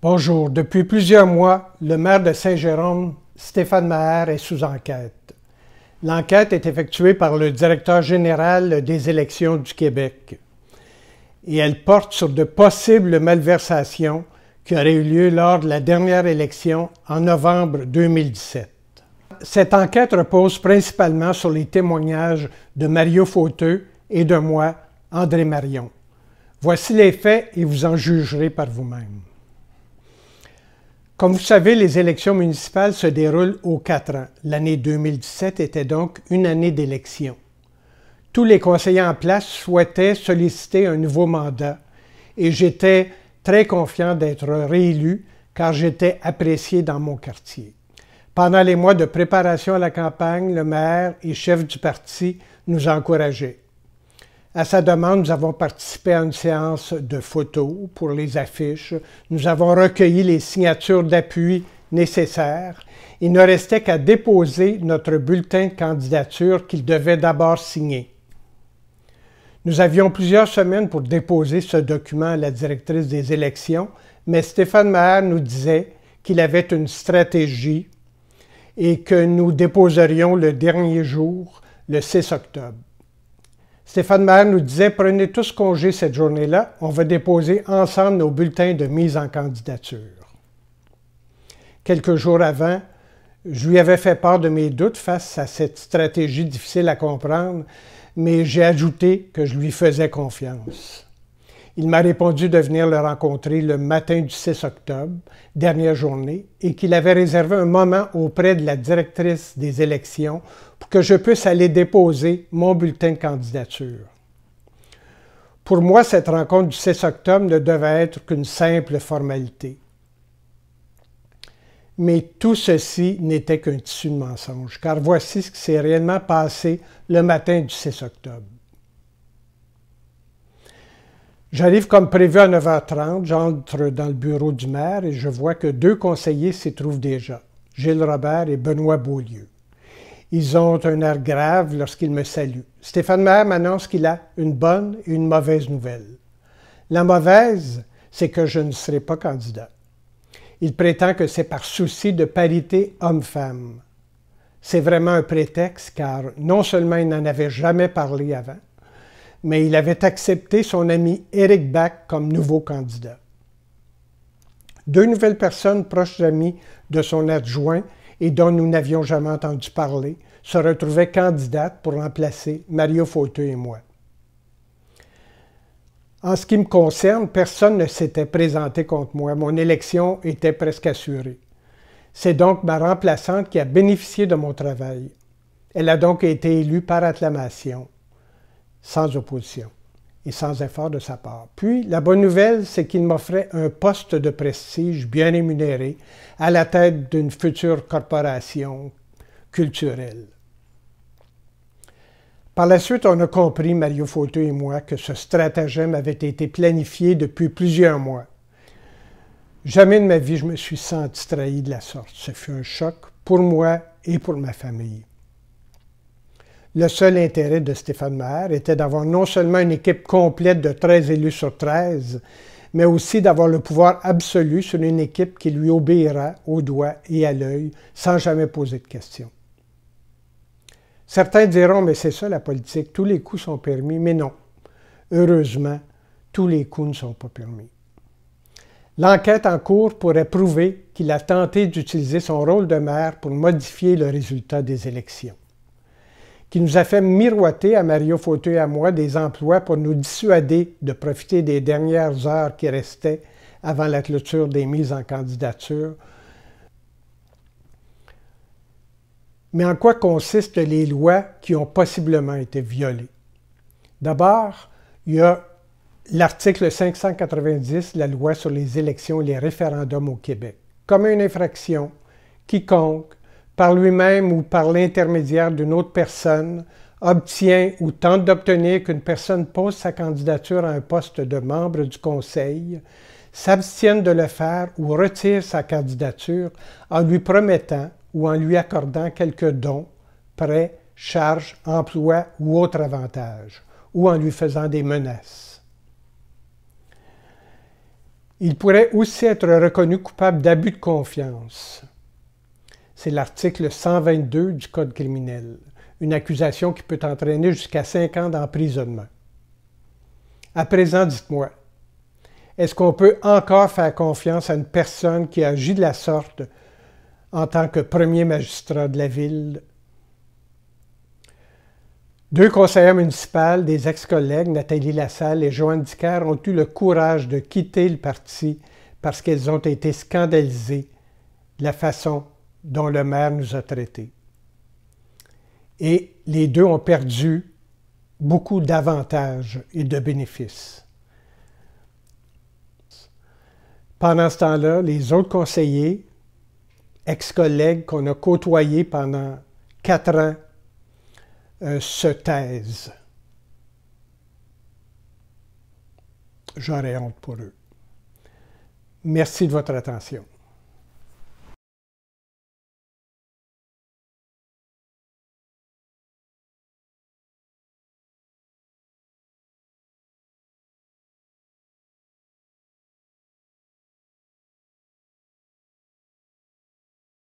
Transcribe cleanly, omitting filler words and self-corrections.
Bonjour. Depuis plusieurs mois, le maire de Saint-Jérôme, Stéphane Maher, est sous enquête. L'enquête est effectuée par le directeur général des élections du Québec et elle porte sur de possibles malversations qui auraient eu lieu lors de la dernière élection en novembre 2017. Cette enquête repose principalement sur les témoignages de Mario Fauteux et de moi, André Marion. Voici les faits et vous en jugerez par vous-même. Comme vous savez, les élections municipales se déroulent aux 4 ans. L'année 2017 était donc une année d'élection. Tous les conseillers en place souhaitaient solliciter un nouveau mandat et j'étais très confiant d'être réélu car j'étais apprécié dans mon quartier. Pendant les mois de préparation à la campagne, le maire et chef du parti nous encourageaient. À sa demande, nous avons participé à une séance de photos pour les affiches. Nous avons recueilli les signatures d'appui nécessaires. Il ne restait qu'à déposer notre bulletin de candidature qu'il devait d'abord signer. Nous avions plusieurs semaines pour déposer ce document à la directrice des élections, mais Stéphane Maher nous disait qu'il avait une stratégie et que nous déposerions le dernier jour, le 6 octobre. Stéphane Maher nous disait « Prenez tous congé cette journée-là, on va déposer ensemble nos bulletins de mise en candidature. » Quelques jours avant, je lui avais fait part de mes doutes face à cette stratégie difficile à comprendre, mais j'ai ajouté que je lui faisais confiance. Il m'a répondu de venir le rencontrer le matin du 6 octobre, dernière journée, et qu'il avait réservé un moment auprès de la directrice des élections pour que je puisse aller déposer mon bulletin de candidature. Pour moi, cette rencontre du 6 octobre ne devait être qu'une simple formalité. Mais tout ceci n'était qu'un tissu de mensonge, car voici ce qui s'est réellement passé le matin du 6 octobre. J'arrive comme prévu à 9h30, j'entre dans le bureau du maire et je vois que 2 conseillers s'y trouvent déjà, Gilles Robert et Benoît Beaulieu. Ils ont un air grave lorsqu'ils me saluent. Stéphane Maher m'annonce qu'il a une bonne et une mauvaise nouvelle. La mauvaise, c'est que je ne serai pas candidat. Il prétend que c'est par souci de parité homme-femme. C'est vraiment un prétexte car non seulement il n'en avait jamais parlé avant, mais il avait accepté son ami Éric Bach comme nouveau candidat. 2 nouvelles personnes proches amies de son adjoint et dont nous n'avions jamais entendu parler se retrouvaient candidates pour remplacer Mario Fauteux et moi. En ce qui me concerne, personne ne s'était présenté contre moi. Mon élection était presque assurée. C'est donc ma remplaçante qui a bénéficié de mon travail. Elle a donc été élue par acclamation, sans opposition et sans effort de sa part. Puis, la bonne nouvelle, c'est qu'il m'offrait un poste de prestige bien rémunéré à la tête d'une future corporation culturelle. Par la suite, on a compris, Mario Fauteux et moi, que ce stratagème avait été planifié depuis plusieurs mois. Jamais de ma vie je me suis senti trahi de la sorte. Ce fut un choc pour moi et pour ma famille. Le seul intérêt de Stéphane Maher était d'avoir non seulement une équipe complète de 13 élus sur 13, mais aussi d'avoir le pouvoir absolu sur une équipe qui lui obéira au doigt et à l'œil sans jamais poser de questions. Certains diront, mais c'est ça la politique, tous les coups sont permis, mais non. Heureusement, tous les coups ne sont pas permis. L'enquête en cours pourrait prouver qu'il a tenté d'utiliser son rôle de maire pour modifier le résultat des élections, qui nous a fait miroiter à Mario Fauteux et à moi des emplois pour nous dissuader de profiter des dernières heures qui restaient avant la clôture des mises en candidature. Mais en quoi consistent les lois qui ont possiblement été violées? D'abord, il y a l'article 590, la loi sur les élections et les référendums au Québec. Comme une infraction, quiconque, par lui-même ou par l'intermédiaire d'une autre personne, obtient ou tente d'obtenir qu'une personne pose sa candidature à un poste de membre du Conseil, s'abstienne de le faire ou retire sa candidature en lui promettant ou en lui accordant quelques dons, prêts, charges, emplois ou autres avantages, ou en lui faisant des menaces. Il pourrait aussi être reconnu coupable d'abus de confiance. C'est l'article 122 du Code criminel, une accusation qui peut entraîner jusqu'à 5 ans d'emprisonnement. À présent, dites-moi, est-ce qu'on peut encore faire confiance à une personne qui agit de la sorte en tant que premier magistrat de la ville? 2 conseillères municipales, des ex-collègues, Nathalie Lassalle et Joanne Dicker, ont eu le courage de quitter le parti parce qu'elles ont été scandalisées de la façon dont le maire nous a traités. Et les 2 ont perdu beaucoup d'avantages et de bénéfices. Pendant ce temps-là, les autres conseillers, ex-collègues qu'on a côtoyés pendant 4 ans, se taisent. J'aurais honte pour eux. Merci de votre attention.